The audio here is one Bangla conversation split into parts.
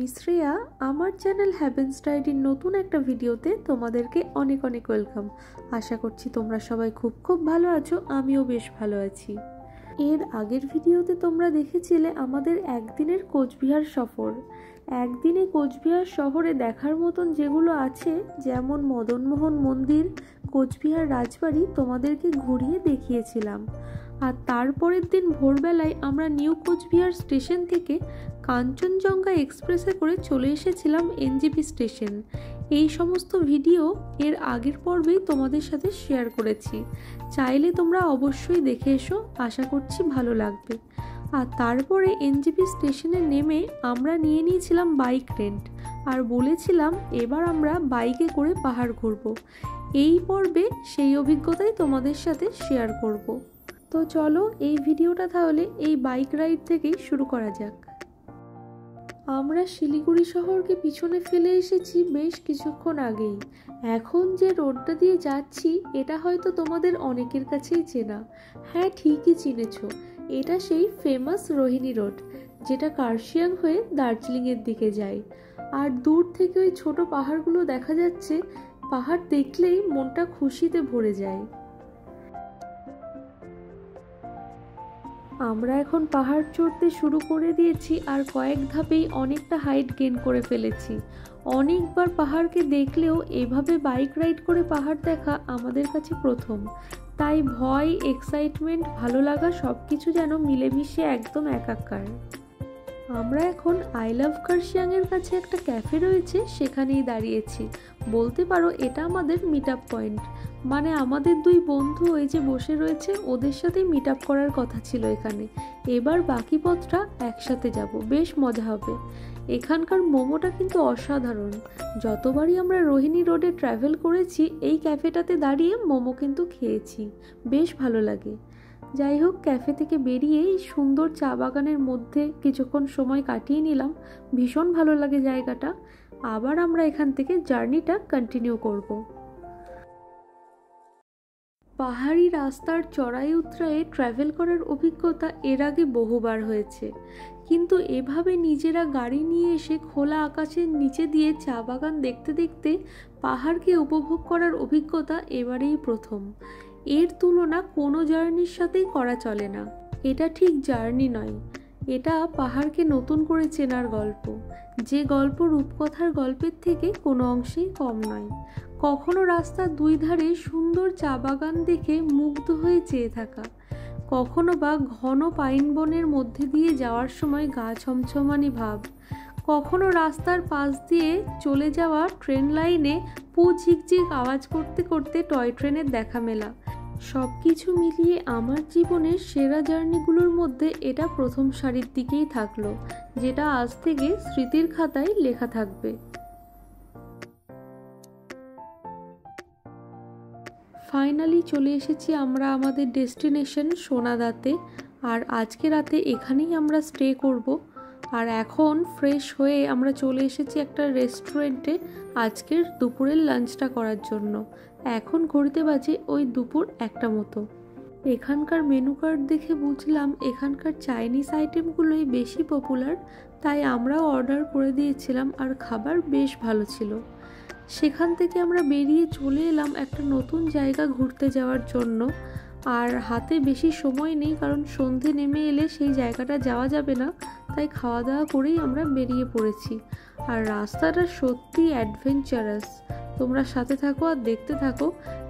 আমি শ্রেয়া। আমার চ্যানেল হ্যাভেন্স ডায়েরির নতুন একটা ভিডিওতে তোমাদেরকে অনেক অনেক ওয়েলকাম। আশা করছি তোমরা সবাই খুব ভালো আছো, আমিও বেশ ভালো আছি। এর আগের ভিডিওতে তোমরা দেখেছিলে আমাদের একদিনের কোচবিহার সফর। একদিনে কোচবিহার শহরে দেখার মতন যেগুলো আছে, যেমন মদনমোহন মন্দির, কোচবিহার রাজবাড়ি তোমাদেরকে ঘুরিয়ে দেখিয়েছিলাম। আর তারপরের দিন ভোরবেলায় আমরা নিউ কোচবিহার স্টেশন থেকে কাঞ্চনজঙ্ঘা এক্সপ্রেসে করে চলে এসেছিলাম এনজেপি স্টেশন। এই সমস্ত ভিডিও এর আগের পর্বেই তোমাদের সাথে শেয়ার করেছি, চাইলে তোমরা অবশ্যই দেখে এসো, আশা করছি ভালো লাগবে। আর তারপরে এনজেপি স্টেশনে নেমে আমরা নিয়ে নিয়েছিলাম বাইক রেন্ট, আর বলেছিলাম এবার আমরা বাইকে করে পাহাড় ঘুরবো। এই পর্বে সেই অভিজ্ঞতাই তোমাদের সাথে শেয়ার করব। তো চলো এই ভিডিওটা তাহলে এই বাইক রাইড থেকেই শুরু করা যাক। আমরা শিলিগুড়ি শহরকে পিছনে ফেলে এসেছি বেশ কিছুক্ষণ আগেই। এখন যে রোডটা দিয়ে যাচ্ছি এটা হয়তো তোমাদের অনেকের কাছেই চেনা। হ্যাঁ, ঠিকই চিনেছ, এটা সেই ফেমাস রোহিণী রোড, যেটা কার্শিয়াং হয়ে দার্জিলিংয়ের দিকে যায়। আর দূর থেকে ওই ছোট পাহাড়গুলো দেখা যাচ্ছে, পাহাড় দেখলেই মনটা খুশিতে ভরে যায়। আমরা এখন পাহাড় চড়তে শুরু করে দিয়েছি, আর কয়েক ধাপেই অনেকটা হাইট গেইন করে ফেলেছি। অনেকবার পাহাড়কে দেখলেও এভাবে বাইক রাইড করে পাহাড় দেখা আমাদের কাছে প্রথম, তাই ভয়, এক্সাইটমেন্ট, ভালো লাগা সবকিছু যেন মিলেমিশে একদম একাকার। আমরা এখন আই লাভ কার্শিয়াংয়ের কাছে একটা ক্যাফে রয়েছে, সেখানেই দাঁড়িয়েছি। বলতে পারো এটা আমাদের মিট আপ পয়েন্ট, মানে আমাদের দুই বন্ধু ওই যে বসে রয়েছে, ওদের সাথেই মিট আপ করার কথা ছিল এখানে। এবার বাকি পথটা একসাথে যাব, বেশ মজা হবে। এখানকার মোমোটা কিন্তু অসাধারণ। যতবারই আমরা রোহিণী রোডে ট্রাভেল করেছি এই ক্যাফেটাতে দাঁড়িয়ে মোমো কিন্তু খেয়েছি, বেশ ভালো লাগে। যাই হোক, ক্যাফে থেকে বেরিয়ে এই সুন্দর চা বাগানের মধ্যে কিছুক্ষণ সময় কাটিয়ে নিলাম, ভীষণ ভালো লাগে জায়গাটা। আবার আমরা এখান থেকে জার্নিটা কন্টিনিউ করব। পাহাড়ি রাস্তার চড়াই উতরায়ে ট্রাভেল করার অভিজ্ঞতা এর আগে বহুবার হয়েছে, কিন্তু এভাবে নিজেরা গাড়ি নিয়ে এসে খোলা আকাশের নিচে দিয়ে চা বাগান দেখতে দেখতে পাহাড়কে উপভোগ করার অভিজ্ঞতা এবারেই প্রথম। এর তুলনা কোনো জার্নির সাথেই করা চলে না। এটা ঠিক জার্নি নয়, এটা পাহাড়কে নতুন করে চেনার গল্প, যে গল্প রূপকথার গল্পের থেকে কোনো অংশেই কম নয়। কখনো রাস্তার দুই ধারে সুন্দর চা বাগান দেখে মুগ্ধ হয়ে চেয়ে থাকা, কখনো বা ঘন পাইন বনের মধ্যে দিয়ে যাওয়ার সময় গা ছমছমানি ভাব, কখনো রাস্তার পাশ দিয়ে চলে যাওয়া ট্রেন লাইনে পু ঝিকঝিক আওয়াজ করতে করতে টয় ট্রেনের দেখা মেলা। সব কিছু মিলিয়ে আমার জীবনের সেরা জার্নিগুলোর মধ্যে এটা প্রথম সারির দিকেই থাকলো, যেটা আজ থেকে স্মৃতির খাতায় লেখা থাকবে। ফাইনালি চলে এসেছি আমরা আমাদের ডেস্টিনেশন সোনাদাতে, আর আজকে রাতে এখানেই আমরা স্টে করব। আর এখন ফ্রেশ হয়ে আমরা চলে এসেছি একটা রেস্টুরেন্টে আজকের দুপুরের লাঞ্চটা করার জন্য। এখন ঘড়িতে বাজে ওই দুপুর 1টা মতো। এখানকার মেনু কার্ড দেখে বুঝলাম এখানকার চাইনিজ আইটেমগুলোই বেশি পপুলার, তাই আমরাও অর্ডার করে দিয়েছিলাম, আর খাবার বেশ ভালো ছিল। সেখান থেকে আমরা বেরিয়ে চলে এলাম একটা নতুন জায়গা ঘুরতে যাওয়ার জন্য। আর হাতে বেশি সময় নেই, কারণ সন্ধে নেমে এলে সেই জায়গাটা যাওয়া যাবে না, তাই খাওয়া দাওয়া করেই আমরা বেরিয়ে পড়েছি। আর রাস্তাটা সত্যি অ্যাডভেঞ্চারাস। তোমরা সাথে থাকো আর দেখতে থাকো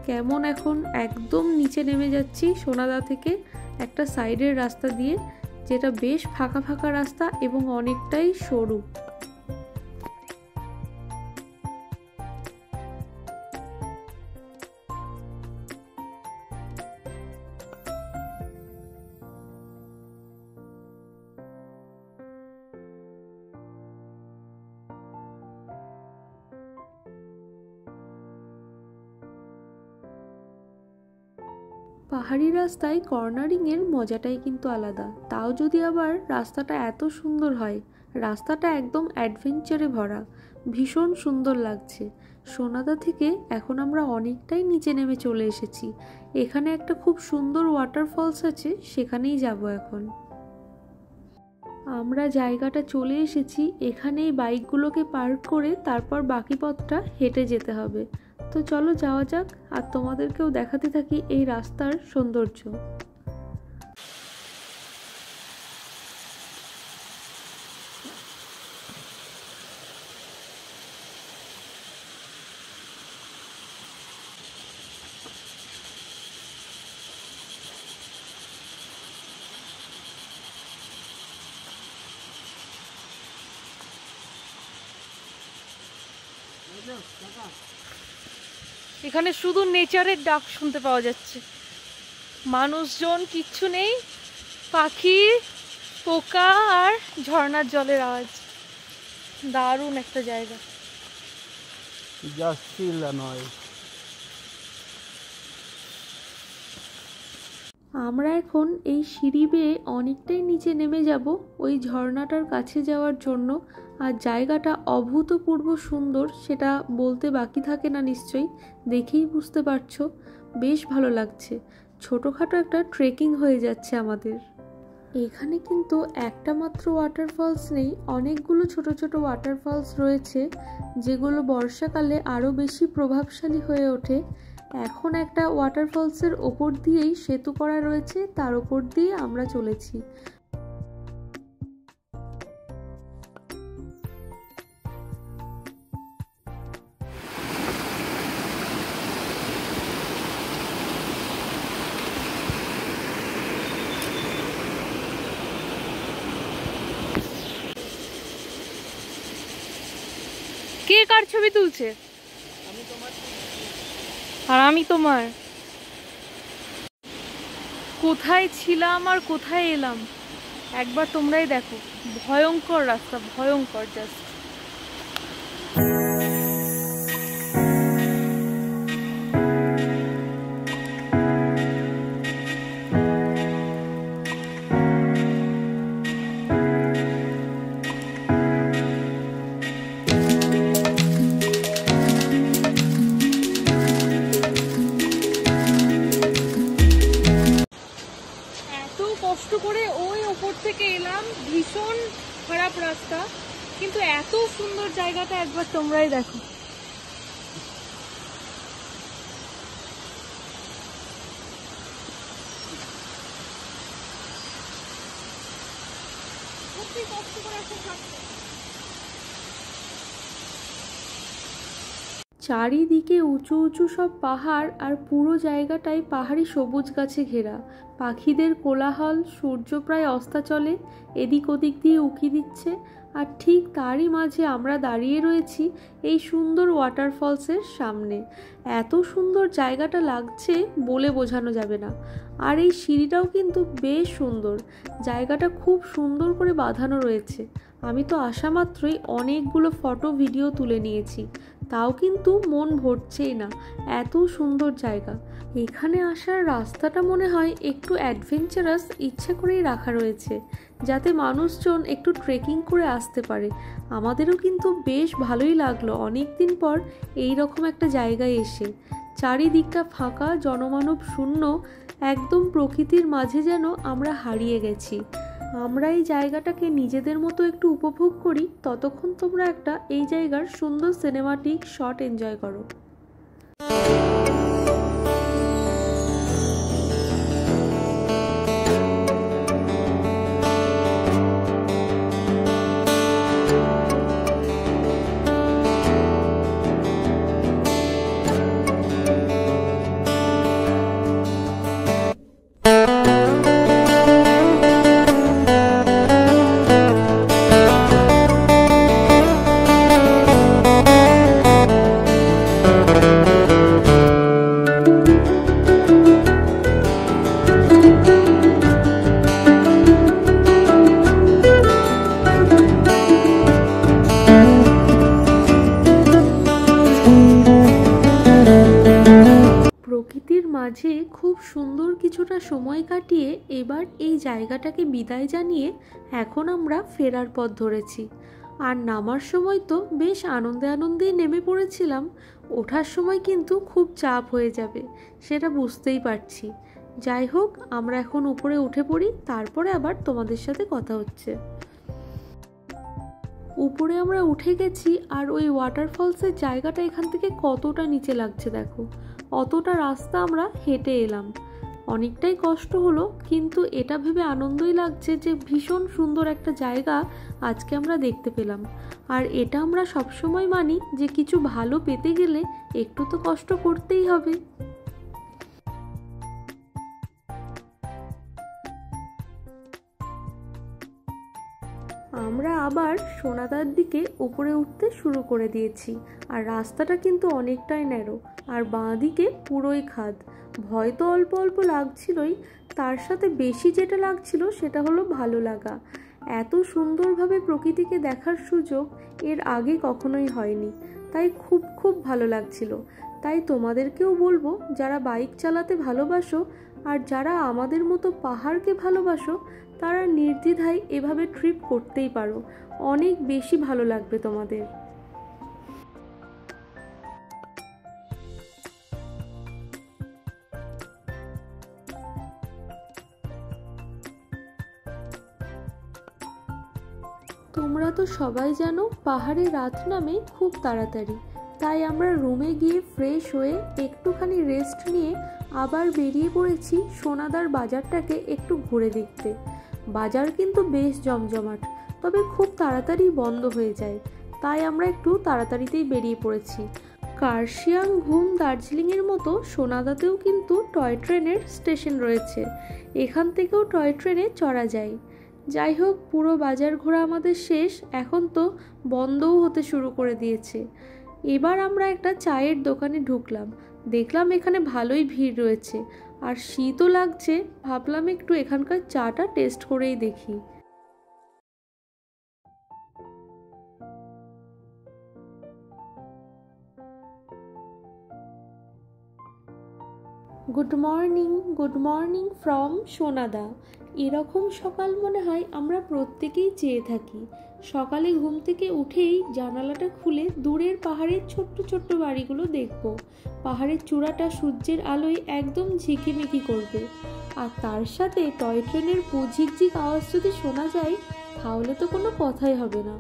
কেমন এখন একদম নিচে নেমে যাচ্ছি সোনাদা থেকে একটা সাইডের রাস্তা দিয়ে, যেটা বেশ ফাঁকা ফাঁকা রাস্তা এবং অনেকটাই সরু। পাহাড়ি রাস্তায় কর্নারিংয়ের মজাটাই কিন্তু আলাদা, তাও যদি আবার রাস্তাটা এত সুন্দর হয়। রাস্তাটা একদম অ্যাডভেঞ্চারে ভরা, ভীষণ সুন্দর লাগছে। সোনাদা থেকে এখন আমরা অনেকটাই নিচে নেমে চলে এসেছি। এখানে একটা খুব সুন্দর ওয়াটারফলস আছে, সেখানেই যাব এখন। আমরা জায়গাটা চলে এসেছি, এখানেই বাইকগুলোকে পার্ক করে তারপর বাকি পথটা হেঁটে যেতে হবে। তো চলো যাওয়া যাক, আর তোমাদেরকেও দেখাতে থাকি এই রাস্তার সৌন্দর্য। এখানে শুধু নেচারের ডাক শুনতে পাওয়া যাচ্ছে, মানুষজন কিচ্ছু নেই, পাখি, পোকা আর ঝর্ণার জলের আওয়াজ। দারুণ একটা জায়গা। আমরা এখন এই সিঁড়ি বেয়ে অনেকটাই নিচে নেমে যাব ওই ঝর্ণাটার কাছে যাওয়ার জন্য। আর জায়গাটা অভূতপূর্ব সুন্দর, সেটা বলতে বাকি থাকে না নিশ্চয়ই, দেখেই বুঝতে পারছো। বেশ ভালো লাগছে, ছোটোখাটো একটা ট্রেকিং হয়ে যাচ্ছে আমাদের। এখানে কিন্তু একটা মাত্র ওয়াটারফলস নেই, অনেকগুলো ছোট ছোট ওয়াটারফলস রয়েছে, যেগুলো বর্ষাকালে আরও বেশি প্রভাবশালী হয়ে ওঠে। এখন একটা ওয়াটারফলসের ওপর দিয়েই সেতু করা রয়েছে, তার ওপর দিয়ে আমরা চলেছি। কে কার ছবি তুলছে? আর আমি তোমার। কোথায় ছিলাম আর কোথায় এলাম একবার তোমরাই দেখো। ভয়ঙ্কর রাস্তা, ভয়ঙ্কর জাস্ট। কষ্ট করে ওই ওপর থেকে এলাম, ভীষণ খারাপ রাস্তা, কিন্তু এত সুন্দর জায়গাটা একবার তোমরাই দেখো। সত্যি কষ্ট করে আসা থাকতো। চারিদিকে উঁচু উঁচু সব পাহাড়, আর পুরো জায়গাটাই পাহাড়ি সবুজ গাছে ঘেরা। পাখিদের কোলাহল, সূর্য প্রায় অস্তাচলে এদিক ওদিক দিয়ে উঁকি দিচ্ছে, আর ঠিক তারই মাঝে আমরা দাঁড়িয়ে রয়েছি এই সুন্দর ওয়াটারফলসের সামনে। এত সুন্দর জায়গাটা লাগছে বলে বোঝানো যাবে না। আর এই সিঁড়িটাও কিন্তু বেশ সুন্দর, জায়গাটা খুব সুন্দর করে বাঁধানো রয়েছে। আমি তো আসা মাত্রই অনেকগুলো ফটো ভিডিও তুলে নিয়েছি, তাও কিন্তু মন ভরছেই না, এত সুন্দর জায়গা। এখানে আসার রাস্তাটা মনে হয় একটু অ্যাডভেঞ্চারাস ইচ্ছে করেই রাখা রয়েছে, যাতে মানুষজন একটু ট্রেকিং করে আসতে পারে। আমাদেরও কিন্তু বেশ ভালোই লাগলো অনেক দিন পর এই রকম একটা জায়গায় এসে। চারিদিকটা ফাঁকা, জনমানব শূন্য, একদম প্রকৃতির মাঝে যেন আমরা হারিয়ে গেছি। আমরা এই জায়গাটাকে নিজেদের মতো একটু উপভোগ করি, ততক্ষণ তোমরা একটা এই জায়গার সুন্দর সিনেমাটিক শট এনজয় করো। প্রকৃতির মাঝে খুব সুন্দর কিছুটা সময় কাটিয়ে এবার এই জায়গাটাকে বিদায় জানিয়ে এখন আমরা ফেরার পথ ধরেছি। আর নামার সময় তো বেশ আনন্দে আনন্দেই নেমে পড়েছিলাম, ওঠার সময় কিন্তু খুব চাপ হয়ে যাবে সেটা বুঝতেই পারছি। যাই হোক, আমরা এখন উপরে উঠে পড়ি, তারপরে আবার তোমাদের সাথে কথা হচ্ছে। উপরে আমরা উঠে গেছি আর ওই ওয়াটারফলসের জায়গাটা এখান থেকে কতটা নিচে লাগছে দেখো। অতটা রাস্তা আমরা হেঁটে এলাম, অনেকটাই কষ্ট হলো, কিন্তু এটা ভেবে আনন্দই লাগছে যে ভীষণ সুন্দর একটা জায়গা আজকে আমরা দেখতে পেলাম। আর এটা আমরা সবসময় মানি যে কিছু ভালো পেতে গেলে একটু তো কষ্ট করতেই হবে। আমরা আবার সোনাদার দিকে উপরে উঠতে শুরু করে দিয়েছি। আর রাস্তাটা কিন্তু অনেকটাই ন্যারো, আর বাঁ দিকে পুরোই খাদ। ভয় তো অল্প অল্প লাগছিলই, তার সাথে বেশি যেটা লাগছিল সেটা হলো ভালো লাগা। এত সুন্দরভাবে প্রকৃতিকে দেখার সুযোগ এর আগে কখনোই হয়নি, তাই খুব খুব ভালো লাগছিল। তাই তোমাদেরকেও বলবো, যারা বাইক চালাতে ভালোবাসো আর যারা আমাদের মতো পাহাড়কে ভালোবাসো, তারা নির্দ্বিধায় এভাবে ট্রিপ করতেই পারো, অনেক বেশি ভালো লাগবে তোমাদের। তোমরা তো সবাই জানো পাহাড়ে রাত নামে খুব তাড়াতাড়ি, তাই আমরা রুমে গিয়ে ফ্রেশ হয়ে একটুখানি রেস্ট নিয়ে আবার বেরিয়ে পড়েছি সোনাদার বাজারটাকে একটু ঘুরে দেখতে। বাজার কিন্তু বেশ জমজমাট, তবে খুব তাড়াতাড়ি বন্ধ হয়ে যায়, তাই আমরা একটু তাড়াতাড়িতেই বেরিয়ে পড়েছি। কার্শিয়াং, ঘুম, দার্জিলিংয়ের মতো সোনাদাতেও কিন্তু টয় ট্রেনের স্টেশন রয়েছে, এখান থেকেও টয় ট্রেনে চড়া যায়। যাই হোক, পুরো বাজার ঘোরা আমাদের শেষ, এখন তো বন্ধও হতে শুরু করে দিয়েছে। এবার আমরা একটা চায়ের দোকানে ঢুকলাম, দেখলাম এখানে ভালোই ভিড় রয়েছে আর শীতও লাগছে, ভাবলাম একটু এখানকার চাটা টেস্ট করেই দেখি। গুড মর্নিং ফ্রম সোনাদা। এরকম সকাল মনে হয় আমরা প্রত্যেকেই চেয়ে থাকি। সকালে ঘুম থেকে উঠেই জানালাটা খুলে দূরের পাহাড়ের ছোট্ট ছোট্ট বাড়িগুলো দেখব। পাহাড়ের চূড়াটা সূর্যের আলোয় একদম ঝিকিমিকি করবে, আর তার সাথে টয় ট্রেনের ঝিকঝিক আওয়াজ যদি শোনা যায় তাহলে তো কোনো কথাই হবে না।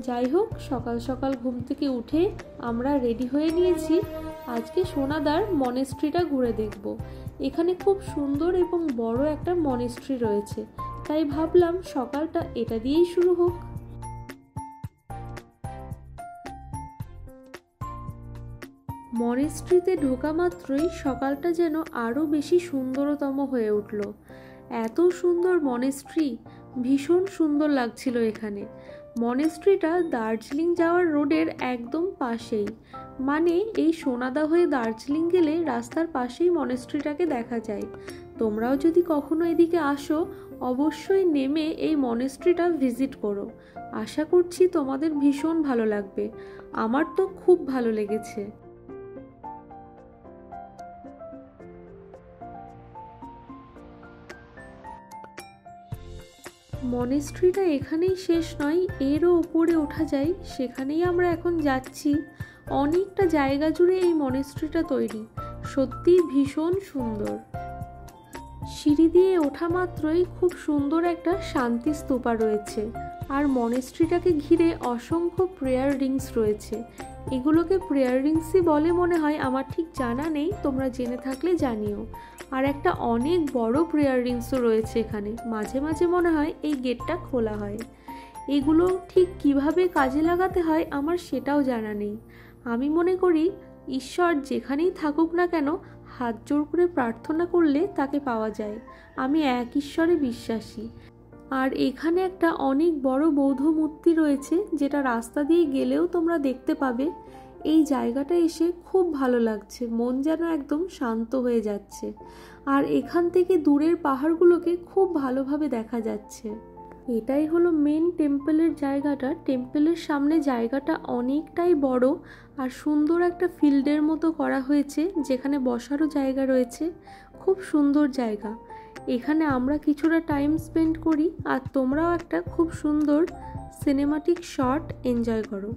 যাই হোক, সকাল সকাল ঘুম থেকে উঠে আমরা রেডি হয়ে নিয়েছি, আজকে সোনাদার মনেস্ট্রিটা ঘুরে দেখব। এখানে খুব সুন্দর এবং বড় একটা মনেস্ট্রি রয়েছে, তাই ভাবলাম সকালটা এটা দিয়েই শুরু হোক। মনেস্ট্রিতে ঢোকা মাত্রই সকালটা যেন আরও বেশি সুন্দরতম হয়ে উঠল। এত সুন্দর মনেস্ট্রি, ভীষণ সুন্দর লাগছিল এখানে। মনেস্ট্রিটা দার্জিলিং যাওয়ার রোডের একদম পাশেই, মানে এই সোনাদা হয়ে দার্জিলিং গেলে রাস্তার পাশেই মনেস্ট্রিটাকে দেখা যায়। তোমরাও যদি কখনো এদিকে আসো, অবশ্যই নেমে এই মনেস্ট্রিটা ভিজিট করো। আশা করছি তোমাদের ভীষণ ভালো লাগবে, আমার তো খুব ভালো লেগেছে। মনেস্ট্রিটা এখানেই শেষ নয়, এরও উপরে ওঠা যায়, সেখানেই আমরা এখন যাচ্ছি। অনেকটা জায়গা জুড়ে এই মনেস্ট্রিটা তৈরি, সত্যি ভীষণ সুন্দর। সিঁড়ি দিয়ে ওঠা মাত্রই খুব সুন্দর একটা শান্তি স্তূপা রয়েছে, আর মনেস্ট্রিটাকে ঘিরে অসংখ্য প্রেয়ার রিংস রয়েছে। এগুলোকে প্রেয়ার রিংসই বলে মনে হয়, আমার ঠিক জানা নেই, তোমরা জেনে থাকলে জানিও। আর একটা অনেক বড় প্রেয়ার রিংসও রয়েছে এখানে, মাঝে মাঝে মনে হয় এই গেটটা খোলা হয়। এগুলো ঠিক কিভাবে কাজে লাগাতে হয় আমার সেটাও জানা নেই। আমি মনে করি ঈশ্বর যেখানেই থাকুক না কেন, হাত জোর করে প্রার্থনা করলে তাকে পাওয়া যায়। আমি এক ঈশ্বরে বিশ্বাসী। আর এখানে একটা অনেক বড় বৌদ্ধ মূর্তি রয়েছে, যেটা রাস্তা দিয়ে গেলেও তোমরা দেখতে পাবে। এই জায়গাটা এসে খুব ভালো লাগছে, মন যেন একদম শান্ত হয়ে যাচ্ছে। আর এখান থেকে দূরের পাহাড়গুলোকে খুব ভালোভাবে দেখা যাচ্ছে। এটাই হলো মেন টেম্পলের জায়গাটা। টেম্পলের সামনে জায়গাটা অনেকটাই বড় আর সুন্দর একটা ফিল্ডের মতো করা হয়েছে, যেখানে বসারও জায়গা রয়েছে। খুব সুন্দর জায়গা। এখানে আমরা কিছুটা টাইম স্পেন্ড করি, আর তোমরাও একটা খুব সুন্দর সিনেমাটিক শট এনজয় করো।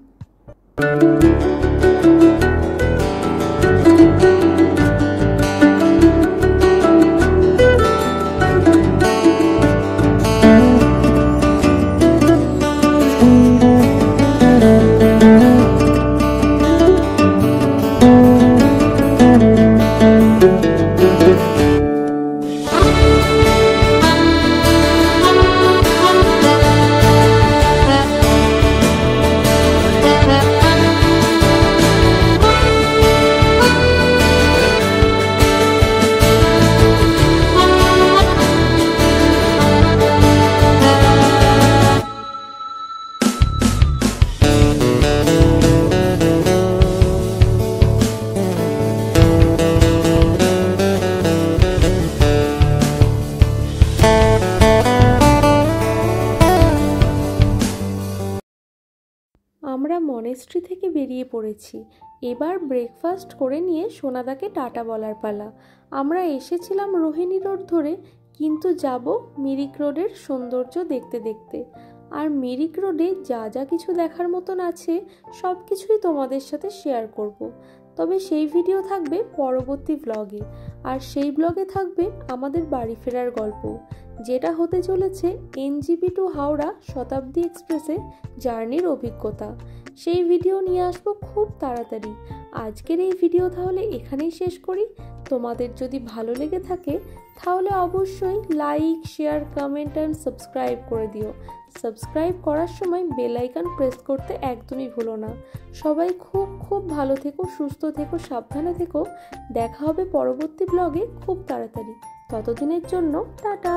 মনেস্ট্রি থেকে বেরিয়ে পড়েছি। এবার ব্রেকফাস্ট করে নিয়ে সোনাদাকে টাটা বলার পালা। আমরা এসেছিলাম রোহিণী রোড ধরে, কিন্তু যাব মিরিক রোডের সৌন্দর্য দেখতে দেখতে। আর মিরিক রোডে যা যা কিছু দেখার মতন আছে সব কিছুই তোমাদের সাথে শেয়ার করব। তবে সেই ভিডিও থাকবে পরবর্তী ব্লগে, আর সেই ব্লগে থাকবে আমাদের বাড়ি ফেরার গল্প, যেটা হতে চলেছে এনজিপি টু হাওড়া শতাব্দী এক্সপ্রেসে জার্নির অভিজ্ঞতা। সেই ভিডিও নিয়ে আসবো খুব তাড়াতাড়ি। আজকের এই ভিডিও তাহলে এখানেই শেষ করি। তোমাদের যদি ভালো লেগে থাকে তাহলে অবশ্যই like, share, comment and subscribe করে দিও। সাবস্ক্রাইব করার সময় বেল আইকন প্রেস করতে একদমই ভুলো না। সবাই খুব খুব ভালো থেকো, সুস্থ থেকো, সাবধানে থেকো। দেখা হবে পরবর্তী ব্লগে খুব তাড়াতাড়ি। ততদিনের জন্য টাটা।